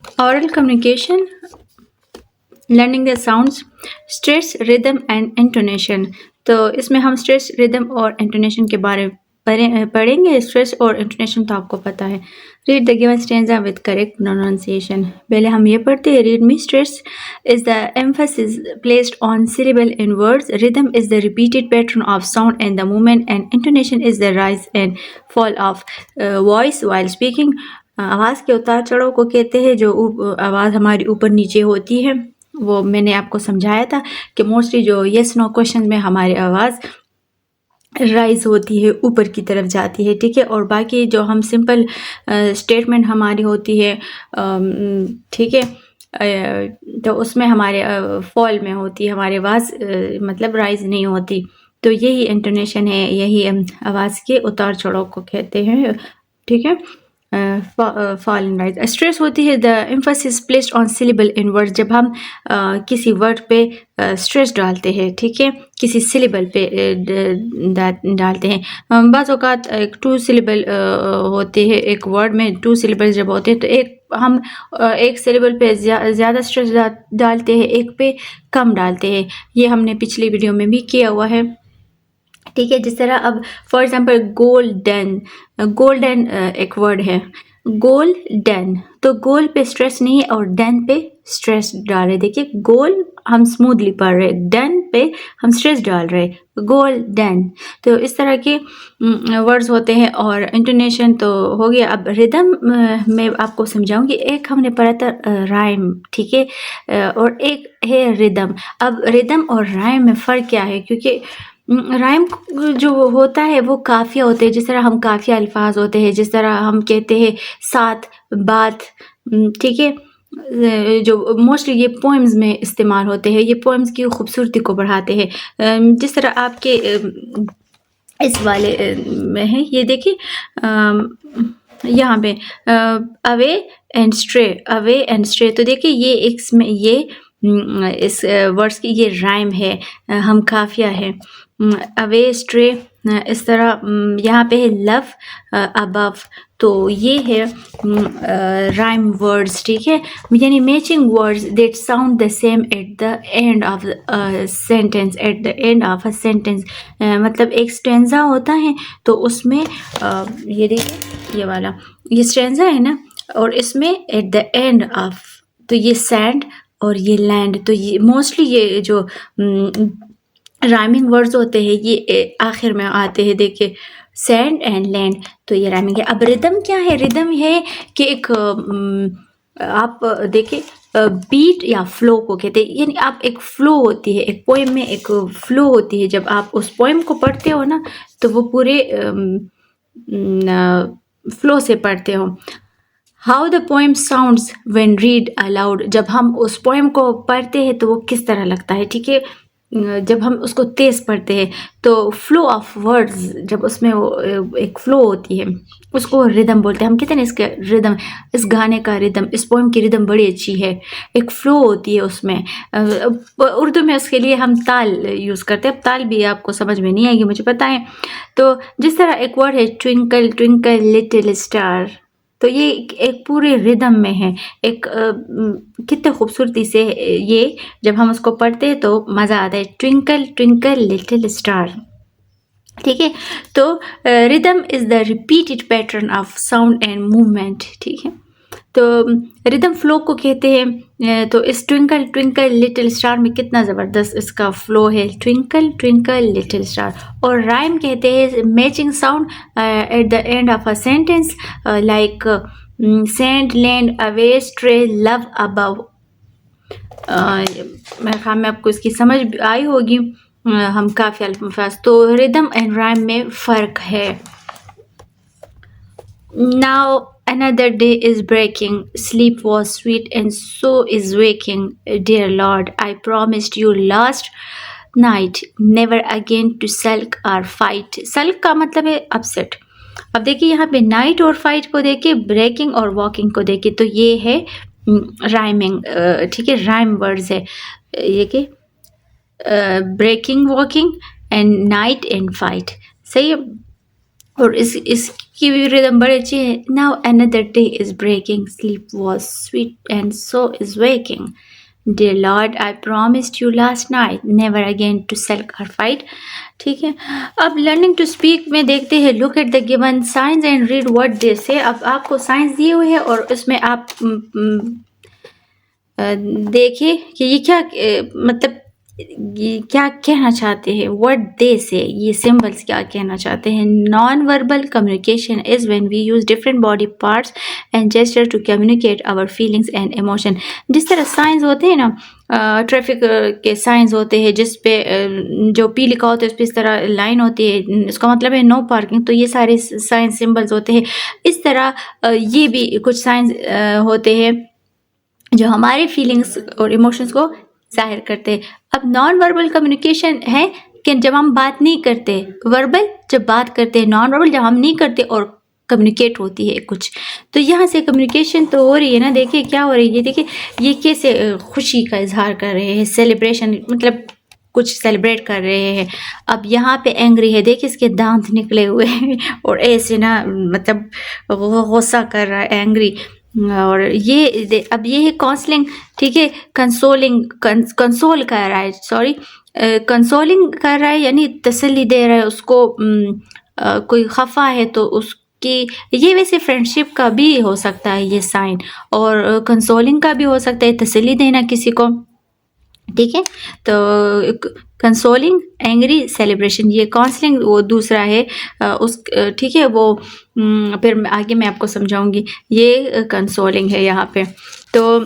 Oral communication, learning the sounds, stress, rhythm and intonation. तो इसमें हम स्ट्रेस, रिदम और इंटोनेशन के बारे में पढ़ेंगे। स्ट्रेस और इंटोनेशन तो आपको पता है। Read the given stanza with correct pronunciation. पहले हम ये पढ़ते हैं। Read me. Stress is the emphasis placed on syllable in words. Rhythm is the repeated pattern of sound and the movement and intonation is the rise and fall of voice while speaking. आवाज़ के उतार चढ़ाव को कहते हैं। जो आवाज़ हमारी ऊपर नीचे होती है, वो मैंने आपको समझाया था कि मोस्टली जो येस नो क्वेश्चन में हमारी आवाज़ राइज होती है, ऊपर की तरफ जाती है, ठीक है। और बाकी जो हम सिंपल स्टेटमेंट हमारी होती है, ठीक है, तो उसमें हमारे फॉल में होती है हमारी आवाज़, मतलब राइज नहीं होती। तो यही इंटोनेशन है, यही आवाज़ के उतार चढ़ाव को कहते हैं, ठीक है। Fall in rise. स्ट्रेस होती है the emphasis placed on syllable in word. जब हम किसी वर्ड पे स्ट्रेस डालते हैं, ठीक है, किसी सिलेबल पे डालते हैं। बाज़ औक़ात एक टू सिलेबल होते हैं, एक वर्ड में टू सिलेबल जब होते हैं तो एक हम एक सिलेबल पे ज़्यादा स्ट्रेस डालते हैं, एक पे कम डालते हैं। ये हमने पिछली वीडियो में भी किया हुआ है, ठीक है। जिस तरह अब फॉर एग्जांपल गोल्डन, गोल्डन एक वर्ड है, गोल्डन, तो गोल पे स्ट्रेस नहीं है और डन पे स्ट्रेस डाल रहे। देखिए, गोल हम स्मूथली पढ़ रहे, डन पे हम स्ट्रेस डाल रहे, गोल्डन। तो इस तरह के वर्ड्स होते हैं। और इंटोनेशन तो हो गया। अब रिदम में आपको समझाऊंगी। एक हमने पढ़ा था राइम, ठीक है, और एक है रिदम। अब रिदम और राइम में फ़र्क क्या है? क्योंकि राइम जो होता है वो काफ़िया होते हैं। जिस तरह हम काफ़िया अल्फाज होते हैं, जिस तरह हम कहते हैं साथ, बात, ठीक है, जो मोस्टली ये पोएम्स में इस्तेमाल होते हैं, ये पोएम्स की खूबसूरती को बढ़ाते हैं। जिस तरह आपके इस वाले में है, ये देखिए यहाँ पे away and stray, away and stray. तो देखिए ये इसमें ये इस वर्ड्स की ये राइम है, हम काफिया है। अवे, स्ट्रे, इस तरह यहाँ पे है लव, अबव, तो ये है राइम वर्ड्स, ठीक है, यानी matching words that sound the same at the end of sentence, at the end of a sentence. मतलब एक स्टेंजा होता है तो उसमें ये देखिए, ये वाला ये स्टेंजा है ना, और इसमें एट द एंड ऑफ, तो ये सैंड और ये लैंड। तो ये मोस्टली ये जो राइमिंग वर्ड्स होते हैं ये आखिर में आते हैं। देखिए, सैंड एंड लैंड, तो ये राइमिंग है। अब रिदम क्या है? रिदम है कि एक आप देखिए बीट या फ्लो को कहते हैं। यानी आप एक फ्लो होती है, एक पोएम में एक फ्लो होती है। जब आप उस पोएम को पढ़ते हो ना, तो वो पूरे फ्लो से पढ़ते हो। How the poem sounds when read aloud. जब हम उस पोएम को पढ़ते हैं तो वो किस तरह लगता है, ठीक है। जब हम उसको तेज़ पढ़ते हैं तो फ्लो ऑफ वर्ड्स, जब उसमें वो एक फ्लो होती है, उसको रिदम बोलते हैं। हम कहते हैं ना इसके रिदम, इस गाने का रिदम, इस पोएम की रिदम बड़ी अच्छी है, एक फ्लो होती है उसमें। उर्दू में उसके लिए हम ताल यूज़ करते हैं। अब ताल भी आपको समझ में नहीं आएगी, मुझे पता है। तो जिस तरह एक वर्ड है ट्विंकल ट्विंकल लिटिल स्टार, तो ये एक पूरे रिदम में है। एक कितने खूबसूरती से ये जब हम उसको पढ़ते हैं तो मज़ा आता है। ट्विंकल ट्विंकल लिटिल स्टार, ठीक है। तो rhythm is the repeated pattern of sound and movement, ठीक है। तो रिदम फ्लो को कहते हैं। तो इस ट्विंकल ट्विंकल लिटिल स्टार में कितना ज़बरदस्त इसका फ्लो है, ट्विंकल ट्विंकल लिटिल स्टार। और राइम कहते हैं matching sound at the end of a sentence, like send, land, away, stray, love, above. मेरे ख्याल में आपको इसकी समझ आई होगी। हम काफ़ी अल्फाज, तो रिदम एंड राइम में फ़र्क है। Now another day is breaking. Sleep was sweet and so is waking. Dear Lord, I promised you last night never again to sulk or fight. sulk का मतलब है upset. अब देखिए यहाँ पे नाइट और फाइट को देखिए, ब्रेकिंग और वॉकिंग को देखिए, तो ये है राइमिंग, ठीक है, राइम वर्ड्स है ये कि breaking, walking and night and fight, सही है। और इसकी भी रिदम बड़ी अच्छी है। Now another day is breaking, sleep was sweet and so is waking, dear Lord I promised you last night never again to self or fight. ठीक है, अब लर्निंग टू स्पीक में देखते हैं। Look at the given signs and read what they say. अब आपको science दिए हुए हैं और उसमें आप देखिए कि ये क्या मतलब ये क्या कहना चाहते हैं। व्हाट दे से, ये सिंबल्स क्या कहना चाहते हैं। Non verbal communication is when we use different body parts and gesture to communicate our feelings and emotion. जिस तरह साइंस होते हैं ना, ट्रैफिक के साइंस होते हैं जिस पे जो पी लिखा होता है उस पर इस तरह लाइन होती है, इसका मतलब है नो पार्किंग। तो ये सारे साइंस सिंबल्स होते हैं। इस तरह ये भी कुछ साइंस होते हैं जो हमारे फीलिंग्स और इमोशंस को ज़ाहिर करते हैं। अब नॉन वर्बल कम्युनिकेशन है कि जब हम बात नहीं करते, वर्बल जब बात करते हैं, नॉन वर्बल जब हम नहीं करते और कम्युनिकेट होती है कुछ। तो यहाँ से कम्युनिकेशन तो हो रही है ना, देखिए क्या हो रही है। देखिए ये कैसे खुशी का इजहार कर रहे हैं, सेलिब्रेशन मतलब कुछ सेलिब्रेट कर रहे हैं। अब यहाँ पे एंग्री है, देखिए इसके दांत निकले हुए हैं और ऐसे ना मतलब गुस्सा कर रहा है, एंग्री। और ये अब ये है काउंसलिंग, ठीक है, कंसोलिंग, कंसोल कर रहा है, सॉरी कंसोलिंग कर रहा है यानी तसल्ली दे रहा है उसको। कोई खफा है तो उसकी, ये वैसे फ्रेंडशिप का भी हो सकता है ये साइन, और कंसोलिंग का भी हो सकता है, तसल्ली देना किसी को। ठीक है, तो कंसोलिंग, एंग्री, सेलिब्रेशन। ये काउंसलिंग वो दूसरा है उस, ठीक है, वो फिर आगे मैं आपको समझाऊंगी। ये कंसोलिंग है यहाँ पे। तो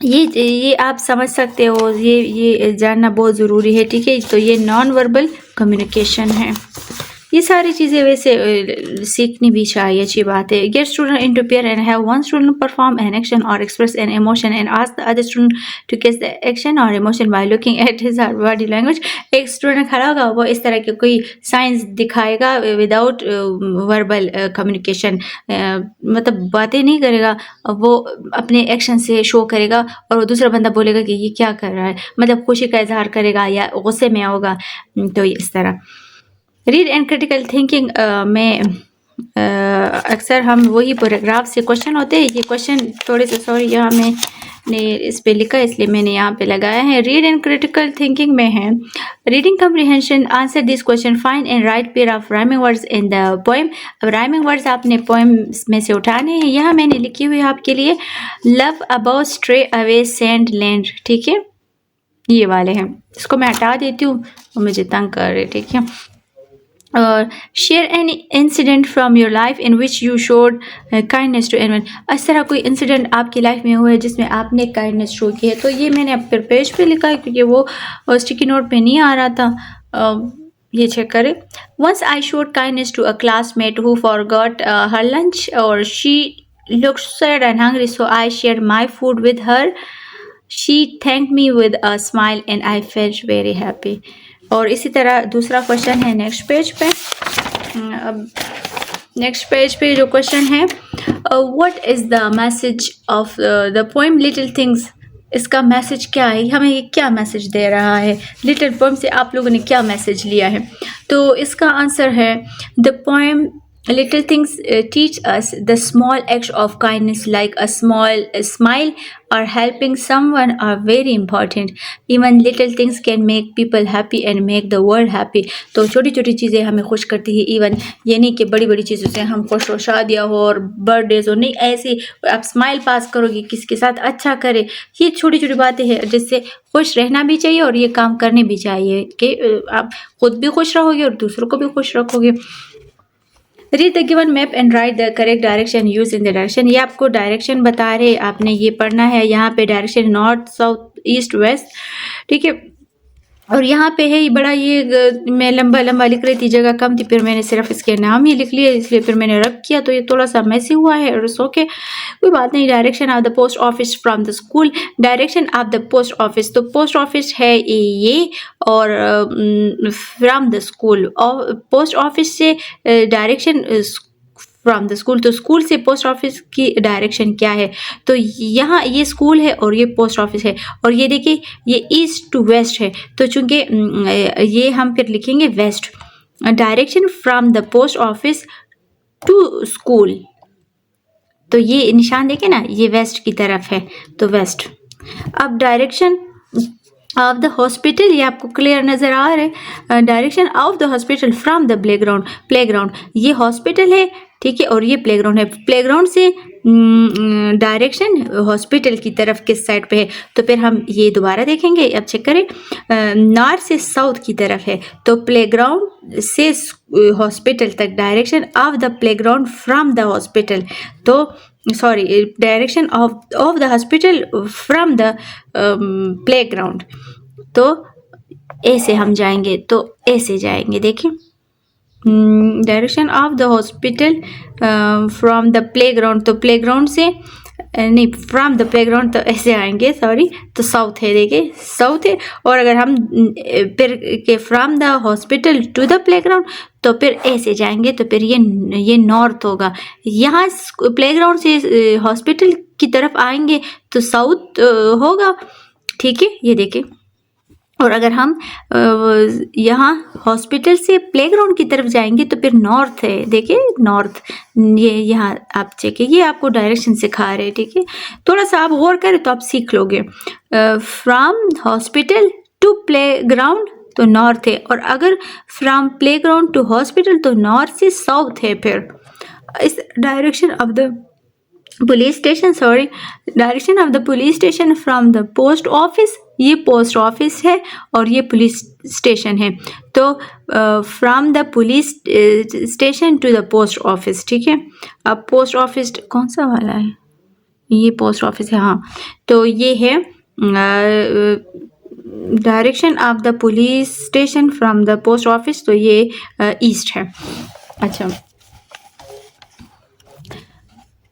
ये आप समझ सकते हो, ये जानना बहुत ज़रूरी है। ठीक है, तो ये नॉन वर्बल कम्युनिकेशन है। ये सारी चीज़ें वैसे सीखनी भी चाहिए, अच्छी बात है। Get student in to pair and have one student perform an action or express an emotion and ask the other student to guess the action or emotion by looking at his body language. एक student खड़ा होगा, वो इस तरह के कोई science दिखाएगा without verbal communication, मतलब बातें नहीं करेगा, वो अपने एक्शन से शो करेगा और वो दूसरा बंदा बोलेगा कि ये क्या कर रहा है, मतलब खुशी का इजहार करेगा या गुस्से में होगा। तो इस तरह रीड एंड क्रिटिकल थिंकिंग में अक्सर हम वही पैराग्राफ से क्वेश्चन होते हैं। ये क्वेश्चन थोड़े से, सॉरी यहाँ मैंने इस पे लिखा है इसलिए मैंने यहाँ पे लगाया है। रीड एंड क्रिटिकल थिंकिंग में है reading comprehension, answer this question, find and right pair of rhyming words in the poem. अब राइमिंग वर्ड्स आपने पोएम में से उठाने हैं। यहाँ मैंने लिखी हुई है आपके लिए, love about stray away send land. ठीक है, ये वाले हैं, इसको मैं हटा देती हूँ, वो मुझे तंग कर रहे। ठीक है, share an incident from your life in which you showed kindness to anyone. इस तरह कोई इंसिडेंट आपकी लाइफ में हुआ है जिसमें आपने काइंडनेस शो की है। तो ये मैंने अब फिर पेज पे लिखा है क्योंकि वो स्टिकी नोट पे नहीं आ रहा था। ये चेक करें। Once I showed kindness to a classmate who forgot her lunch और she looked sad and hungry, so I shared my food with her. She thanked me with a smile and I felt very happy. और इसी तरह दूसरा question है next page पे। अब next page पे जो क्वेश्चन है, what is the message of the poem little things. इसका मैसेज क्या है, हमें ये क्या मैसेज दे रहा है। लिटिल पोएम से आप लोगों ने क्या मैसेज लिया है। तो इसका आंसर है, the poem little things teach us the small acts of kindness like a small smile or helping someone are very important. Even little things can make people happy and make the world happy. तो छोटी छोटी चीज़ें हमें खुश करती है। Even ये नहीं कि बड़ी बड़ी चीज़ों से हम खुश हो, शादियाँ हो और बर्थडेज हो, नहीं, ऐसे आप स्माइल पास करोगे, किसके साथ अच्छा करे। ये छोटी छोटी बातें हैं जिससे खुश रहना भी चाहिए और ये काम करने भी चाहिए कि आप खुद भी खुश रहोगे और दूसरों को भी खुश रखोगे। Read the given map and right the correct direction use in the direction. ये आपको डायरेक्शन बता रहे, आपने ये पढ़ना है। यहाँ पे direction north, south, east, west. ठीक है, और यहाँ पे है बड़ा, ये मैं लंबा लंबा लिख रही थी, जगह कम थी, फिर मैंने सिर्फ इसके नाम ही लिख लिए, इसलिए फिर मैंने रब किया, तो ये थोड़ा सा मैसी हुआ है और सो के कोई बात नहीं। Direction of the post office from the school, direction of the post office, तो पोस्ट ऑफिस है ये, और from the school, post office से डायरेक्शन फ्रॉम द स्कूल, तो स्कूल से पोस्ट ऑफिस की डायरेक्शन क्या है। तो यहाँ ये स्कूल है और ये पोस्ट ऑफिस है, और ये देखिए ये ईस्ट टू वेस्ट है, तो चूंकि ये हम फिर लिखेंगे west. Direction from the post office to school. तो ये निशान देखे ना, ये वेस्ट की तरफ है, तो वेस्ट। अब डायरेक्शन ऑफ द हॉस्पिटल, ये आपको क्लियर नज़र आ रहा है। Direction of the hospital from the playground, playground ये हॉस्पिटल है, ठीक है, और ये प्लेग्राउंड है। प्लेग्राउंड से डायरेक्शन हॉस्पिटल की तरफ किस साइड पे है, तो फिर हम ये दोबारा देखेंगे। अब चेक करें, नॉर्थ से साउथ की तरफ है, तो प्लेग्राउंड से हॉस्पिटल तक direction of the playground from the hospital, तो sorry, direction of the hospital from the playground. तो ए से हम जाएंगे, तो ए से जाएंगे, देखिए direction of the hospital from the playground, तो प्लेग्राउंड से नहीं, फ्रॉम द प्लेग्राउंड तो ऐसे आएंगे, सॉरी, तो साउथ है, देखिए साउथ है। और अगर हम फिर के from the hospital to the playground, तो फिर ऐसे जाएंगे, तो फिर ये नॉर्थ होगा। यहाँ प्लेग्राउंड से हॉस्पिटल की तरफ आएंगे तो साउथ होगा, ठीक है, ये देखिए। और अगर हम यहाँ हॉस्पिटल से प्लेग्राउंड की तरफ जाएंगे तो फिर नॉर्थ है, देखिए नॉर्थ, ये यहाँ आप चेकिए, ये आपको डायरेक्शन सिखा रहे हैं, ठीक है। थोड़ा सा आप गौर करें तो आप सीख लोगे। फ्रॉम हॉस्पिटल टू प्लेग्राउंड तो नॉर्थ है, और अगर फ्रॉम प्लेग्राउंड टू हॉस्पिटल तो नॉर्थ से साउथ है। फिर इस direction of the police station, sorry, direction of the police station from the post office, ये पोस्ट ऑफिस है और ये पुलिस स्टेशन है, तो from the police station to the post office, ठीक है। अब पोस्ट ऑफिस कौन सा वाला है, ये पोस्ट ऑफिस है, हाँ, तो ये है direction of the police station from the post office, तो ये ईस्ट है। अच्छा,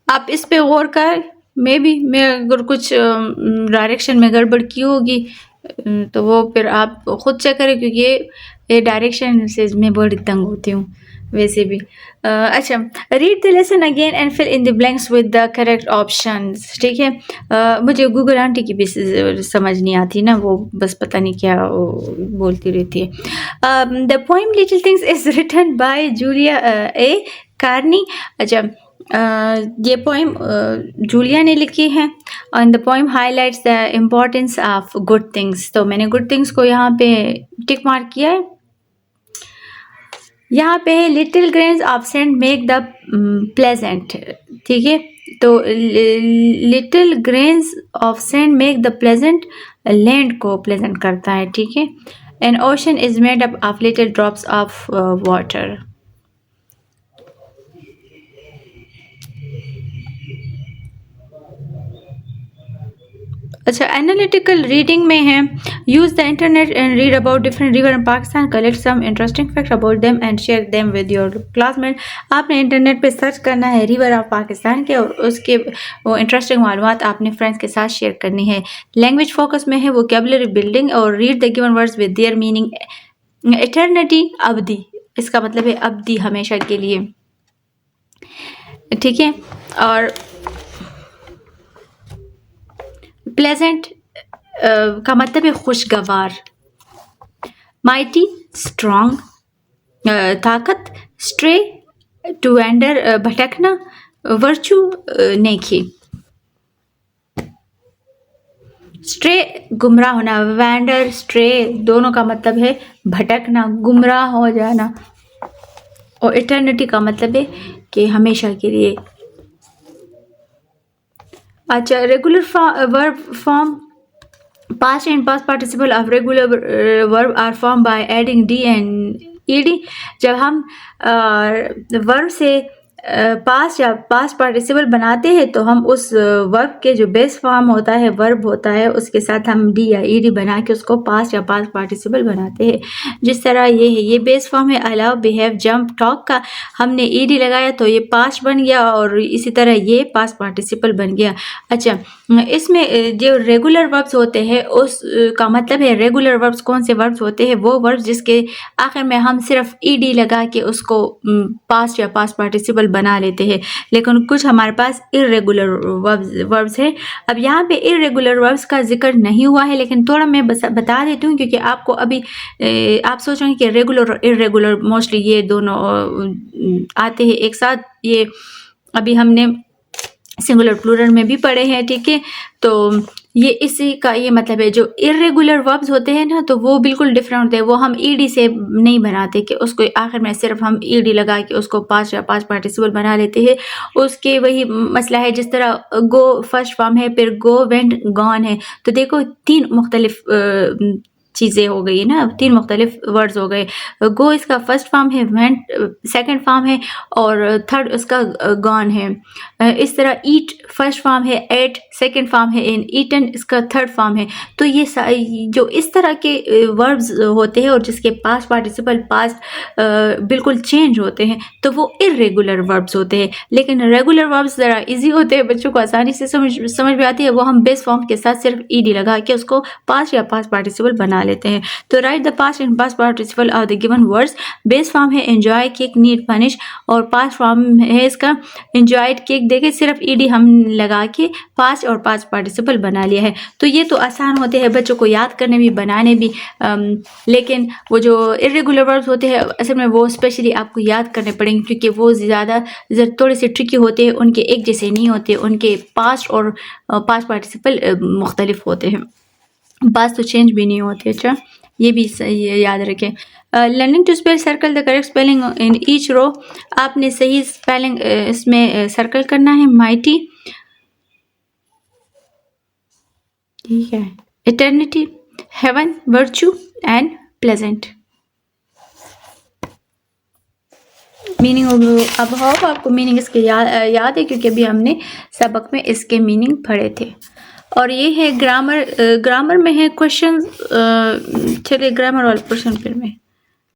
आप इस पे गौर कर, मैं अगर कुछ डायरेक्शन में गड़बड़ की होगी तो वो फिर आप खुद चेक करें, क्योंकि ये डायरेक्शन से मैं बड़ी तंग होती हूँ वैसे भी। अच्छा, read the lesson again and fill in the blanks with the correct options, ठीक है। मुझे गूगल आंटी की भी समझ नहीं आती ना, वो बस पता नहीं क्या बोलती रहती है। The poem little things is written by Julia A Carney. अच्छा, ये पोइम जूलिया ने लिखी है, and the poem highlights the importance of good things, तो मैंने गुड थिंग्स को यहाँ पे टिक मार्क किया है। यहाँ पे little grains of sand make the pleasant, ठीक है, तो little grains of sand make the pleasant, land को प्लेजेंट करता है, ठीक है। An ocean is made up of little drops of water. अच्छा, एनालिटिकल रीडिंग में है, use the internet and read about different river in Pakistan, collect some interesting fact about them and share them with your classmate. आपने internet पे search करना है river of Pakistan के, और उसके वो इंटरेस्टिंग मालूमात आपने फ्रेंड्स के साथ शेयर करनी है। लैंग्वेज फोकस में है वोकेबलरी बिल्डिंग, और read the given words with their meaning. Eternity, अवधि, इसका मतलब है अवधि, हमेशा के लिए, ठीक है। और प्लेजेंट का मतलब है खुशगवार। माइटी, स्ट्रॉन्ग, ताकत। स्ट्रे, टू वैंडर, भटकना। वर्चू, नेकी। स्ट्रे, गुमराह होना। वैंडर, स्ट्रे, दोनों का मतलब है भटकना, गुमराह हो जाना। और इटर्निटी का मतलब है कि हमेशा के लिए। अच्छा, regular verb form, past and past participle of regular verb are formed by adding d and ed। जब हम वर्ब से पास्ट या पास्ट पार्टिसिपल बनाते हैं तो हम उस वर्ब के जो बेस फॉर्म होता है, वर्ब होता है, उसके साथ हम डी या ईडी बना के उसको पास्ट या पास्ट पार्टिसिपल बनाते हैं। जिस तरह ये है, ये बेस फॉर्म है अलाउ, बिहेव, जंप, टॉक का, हमने ईडी लगाया तो ये पास्ट बन गया, और इसी तरह ये पास्ट पार्टिसिपल बन गया। अच्छा, इसमें जो रेगुलर वर्ब्स होते हैं उसका मतलब है, रेगुलर वर्ब्स कौन से वर्ब्स होते हैं, वो वर्ब्स जिसके आखिर में हम सिर्फ ईडी लगा के उसको पास्ट या पास्ट पार्टिसिपल बना लेते हैं, लेकिन कुछ हमारे पास इर्रेगुलर वर्ब्स है। अब यहाँ पे इर्रेगुलर वर्ब्स का जिक्र नहीं हुआ है, लेकिन थोड़ा मैं बता देती हूँ, क्योंकि आपको अभी आप सोच रहे हैं कि रेगुलर और इर्रेगुलर मोस्टली ये दोनों आते हैं एक साथ। ये अभी हमने सिंगुलर प्लूरल में भी पढ़े हैं, ठीक है। तो ये इसी का ये मतलब है। जो इर्रेगुलर वर्ब्स होते हैं ना, तो वो बिल्कुल डिफरेंट होते हैं। वो हम ईडी से नहीं बनाते कि उसको आखिर में सिर्फ हम ईडी लगा के उसको पास्ट या पास्ट पार्टिसिपल बना लेते हैं। उसके वही मसला है, जिस तरह गो फर्स्ट फॉर्म है, फिर गो वेंट गॉन है। तो देखो 3 मुख्तलिफ चीज़ें हो गई ना, 3 मुख्तलिफ वर्ड्स हो गए। गो इसका फर्स्ट फॉर्म है, वेंट सेकंड फॉर्म है, और थर्ड उसका गॉन है। इस तरह ईट फर्स्ट फॉर्म है, एट सेकंड फॉर्म है, इन ईटन इसका थर्ड फॉर्म है। तो ये जो इस तरह के वर्ब्स होते हैं और जिसके पास्ट पार्टिसिपल पास्ट बिल्कुल चेंज होते हैं, तो वो इर्रेगुलर वर्ब्स होते हैं। लेकिन रेगुलर वर्ब्स ज़रा इजी होते हैं, बच्चों को आसानी से समझ में आती है। वो हम बेस फॉर्म के साथ सिर्फ ईडी लगा के उसको पास्ट या पास्ट पार्टिसिपल बना लेते हैं। तो right the past and past participle of the given words. Base form है एंजॉय, किक, नीड, पनिश, और पास्ट फॉर्म है इसका एंजॉयड, किक। देखिए सिर्फ ईडी हम लगा के पास्ट और पास्ट पार्टिसिपल बना लिया है। तो ये तो आसान होते हैं बच्चों को याद करने भी, बनाने भी। लेकिन वो जो इर्रेगुलर वर्ब्स होते हैं असल में वो स्पेशली आपको याद करने पड़ेंगे, क्योंकि वो ज़्यादा थोड़े से ट्रिकी होते हैं। उनके एक जैसे नहीं होते, उनके पास्ट और पास्ट पार्टिसिपल मुख्तलिफ होते हैं, पास्ट तो चेंज भी नहीं होते। अच्छा, ये भी याद रखें। Learning to spell, circle the correct spelling in each row. आपने सही स्पेलिंग इसमें सर्कल करना है। माइटी, ठीक है, eternity, heaven, virtue and pleasant. Meaning अब होप आपको मीनिंग इसके याद है, क्योंकि अभी हमने सबक में इसके मीनिंग पढ़े थे। और ये है ग्रामर। ग्रामर में है क्वेश्चन। चलिए ग्रामर वाला क्वेश्चन फिर मैं